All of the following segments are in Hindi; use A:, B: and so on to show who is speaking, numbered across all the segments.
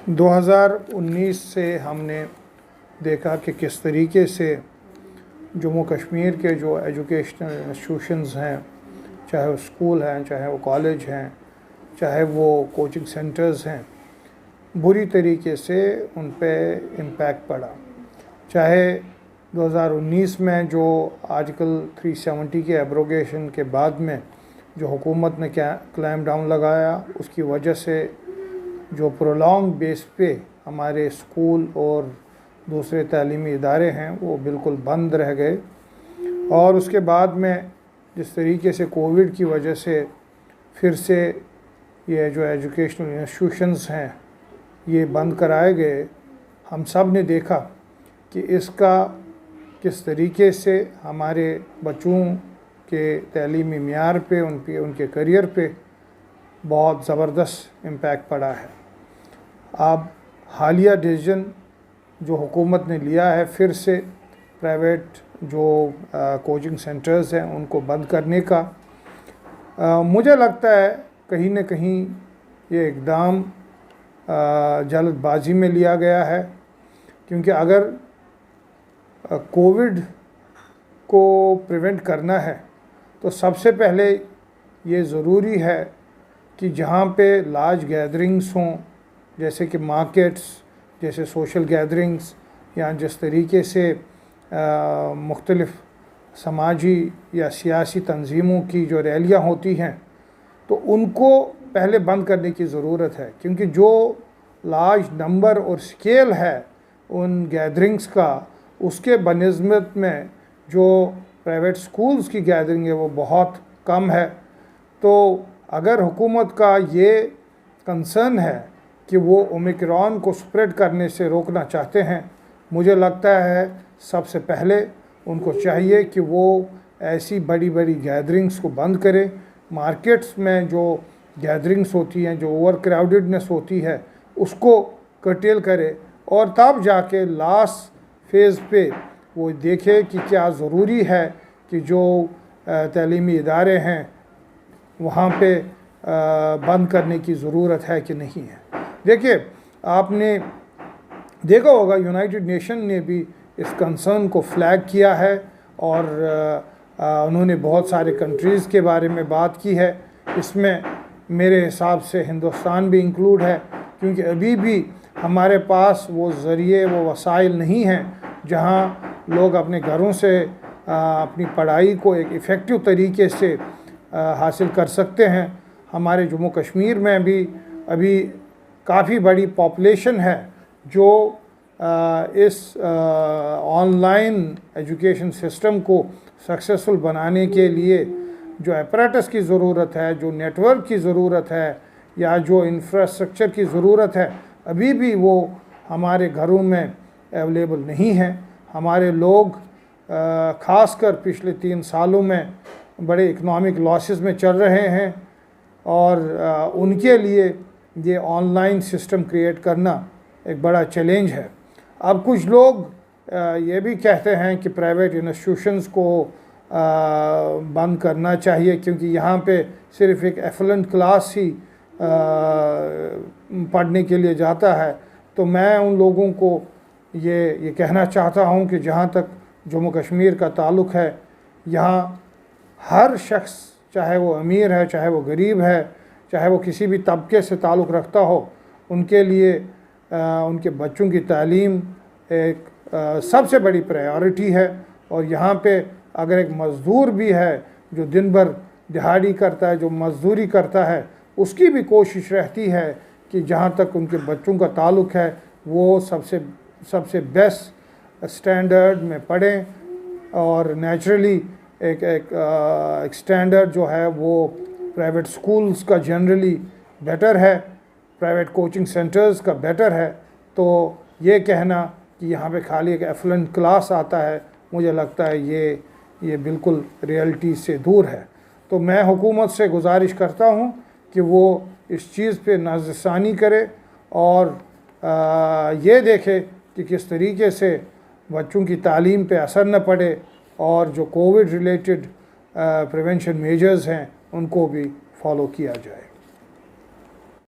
A: 2019 से हमने देखा कि किस तरीके से जम्मू कश्मीर के जो एजुकेशनल इंस्टीट्यूशंस हैं, चाहे वो स्कूल हैं, चाहे वो कॉलेज हैं, चाहे वो कोचिंग सेंटर्स हैं, बुरी तरीके से उन पे इम्पैक्ट पड़ा। चाहे 2019 में जो आर्टिकल 370 के एब्रोगेशन के बाद में जो हुकूमत ने क्या क्लैम डाउन लगाया, उसकी वजह से जो प्रोलॉन्ग बेस पे हमारे स्कूल और दूसरे तालीमी इदारे हैं वो बिल्कुल बंद रह गए। और उसके बाद में जिस तरीके से कोविड की वजह से फिर से ये जो एजुकेशनल इंस्टीट्यूशंस हैं ये बंद कराए गए, हम सब ने देखा कि इसका किस तरीके से हमारे बच्चों के तालीमी मियार पे, उनके करियर पे बहुत ज़बरदस्त इम्पैक्ट पड़ा है। अब हालिया डिसीजन जो हुकूमत ने लिया है फिर से प्राइवेट जो कोचिंग सेंटर्स हैं उनको बंद करने का, मुझे लगता है कहीं न कहीं ये इक़दाम जल्दबाजी में लिया गया है, क्योंकि अगर कोविड को प्रिवेंट करना है तो सबसे पहले ये ज़रूरी है कि जहाँ पे लार्ज गैदरिंग्स हों, जैसे कि मार्केट्स, जैसे सोशल गैदरिंग्स, या जिस तरीके से मुख्तलिफ़ समाजी या सियासी तंजीमों की जो रैलियाँ होती हैं, तो उनको पहले बंद करने की ज़रूरत है। क्योंकि जो लार्ज नंबर और स्केल है उन गैदरिंग्स का, उसके बनिस्बत में जो प्राइवेट स्कूल्स की गैदरिंग है वो बहुत कम है। तो अगर हुकूमत का ये कंसर्न है कि वो ओमिक्रॉन को स्प्रेड करने से रोकना चाहते हैं, मुझे लगता है सबसे पहले उनको चाहिए कि वो ऐसी बड़ी बड़ी गैदरिंग्स को बंद करें। मार्केट्स में जो गैदरिंग्स होती हैं, जो ओवर क्राउडेडनेस होती है, उसको कर्टेल करे और तब जाके लास्ट फेज़ पे वो देखे कि क्या ज़रूरी है कि जो तालीमी इदारे हैं वहाँ पे बंद करने की ज़रूरत है कि नहीं है। देखिए, आपने देखा होगा यूनाइटेड नेशन ने भी इस कंसर्न को फ्लैग किया है और उन्होंने बहुत सारे कंट्रीज़ के बारे में बात की है। इसमें मेरे हिसाब से हिंदुस्तान भी इंक्लूड है, क्योंकि अभी भी हमारे पास वो ज़रिए, वो वसाइल नहीं हैं जहाँ लोग अपने घरों से अपनी पढ़ाई को एक इफ़ेक्टिव तरीके से हासिल कर सकते हैं। हमारे जम्मू कश्मीर में भी अभी काफ़ी बड़ी पॉपुलेशन है जो इस ऑनलाइन एजुकेशन सिस्टम को सक्सेसफुल बनाने के लिए जो अपैरेटस की ज़रूरत है, जो नेटवर्क की ज़रूरत है, या जो इंफ्रास्ट्रक्चर की ज़रूरत है, अभी भी वो हमारे घरों में अवेलेबल नहीं है। हमारे लोग ख़ासकर पिछले 3 सालों में बड़े इकनॉमिक लॉसेस में चल रहे हैं और उनके लिए ये ऑनलाइन सिस्टम क्रिएट करना एक बड़ा चैलेंज है। अब कुछ लोग ये भी कहते हैं कि प्राइवेट इंस्टीट्यूशंस को बंद करना चाहिए, क्योंकि यहाँ पे सिर्फ़ एक एफिलेंट क्लास ही पढ़ने के लिए जाता है। तो मैं उन लोगों को ये कहना चाहता हूँ कि जहाँ तक जम्मू कश्मीर का ताल्लुक़ है, यहाँ हर शख्स, चाहे वो अमीर है, चाहे वो गरीब है, चाहे वो किसी भी तबके से ताल्लुक़ रखता हो, उनके लिए उनके बच्चों की तालीम एक सबसे बड़ी प्रायोरिटी है। और यहाँ पे अगर एक मज़दूर भी है जो दिन भर दिहाड़ी करता है, जो मज़दूरी करता है, उसकी भी कोशिश रहती है कि जहाँ तक उनके बच्चों का ताल्लुक़ है वो सबसे बेस्ट स्टैंडर्ड में पढ़ें। और नेचुरली एक स्टैंडर्ड जो है वो प्राइवेट स्कूल्स का जनरली बेटर है, प्राइवेट कोचिंग सेंटर्स का बेटर है। तो ये कहना कि यहाँ पे खाली एक एफिलेंट क्लास आता है, मुझे लगता है ये बिल्कुल रियलिटी से दूर है। तो मैं हुकूमत से गुजारिश करता हूँ कि वो इस चीज़ पे नज़रसानी करे और ये देखे कि किस तरीके से बच्चों की तालीम पे असर न पड़े और जो कोविड रिलेटेड प्रिवेंशन मेजर्स हैं उनको भी फॉलो किया जाए।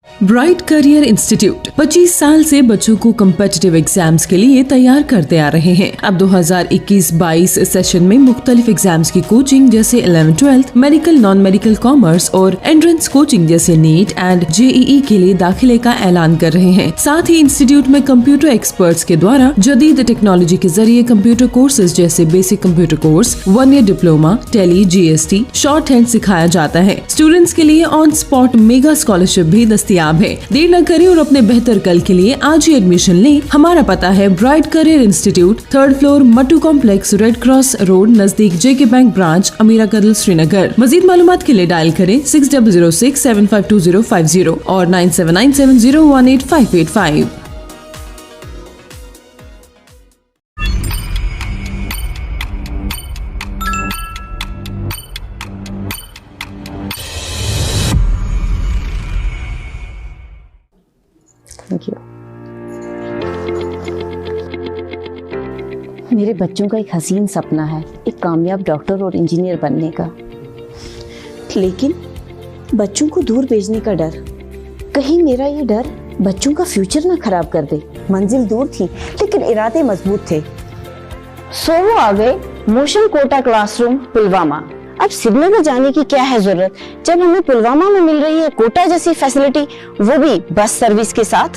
B: ब्राइट करियर इंस्टीट्यूट 25 साल से बच्चों को कम्पिटिटिव एग्जाम्स के लिए तैयार करते आ रहे हैं। अब 2021-22 सेशन में मुख्तलिफ एग्जाम्स की कोचिंग जैसे 11-12, मेडिकल, नॉन मेडिकल, कॉमर्स और एंट्रेंस कोचिंग जैसे नीट एंड JEE के लिए दाखिले का ऐलान कर रहे हैं। साथ ही इंस्टीट्यूट में कंप्यूटर एक्सपर्ट्स के द्वारा जदीद टेक्नोलॉजी के जरिए कंप्यूटर कोर्सेज जैसे basic computer course, 1 year diploma, Tally, GST, shorthand सिखाया जाता है। स्टूडेंट्स के लिए ऑन स्पॉट मेगा स्कॉलरशिप भी दस्तियाब है। देर न करें और अपने बेहतर कल के लिए आज ही एडमिशन लें। हमारा पता है bright career institute, 3rd floor, Mattoo complex, red cross road, नजदीक JK bank branch, Amira Kadal, Srinagar. मजीद मालूमात के लिए डायल करें 6006752050 और 9797018585।
C: Thank you. मेरे बच्चों का एक हसीन सपना है एक कामयाब डॉक्टर और इंजीनियर बनने का, लेकिन बच्चों को दूर भेजने का डर। कहीं मेरा ये डर बच्चों का फ्यूचर ना खराब कर दे। मंजिल दूर थी लेकिन इरादे मजबूत थे। सो वो आ गए मोशन कोटा क्लासरूम पुलवामा। अब श्रीनगर जाने की क्या है जरूरत जब हमें पुलवामा में मिल रही है कोटा जैसी फैसिलिटी, वो भी बस सर्विस के साथ।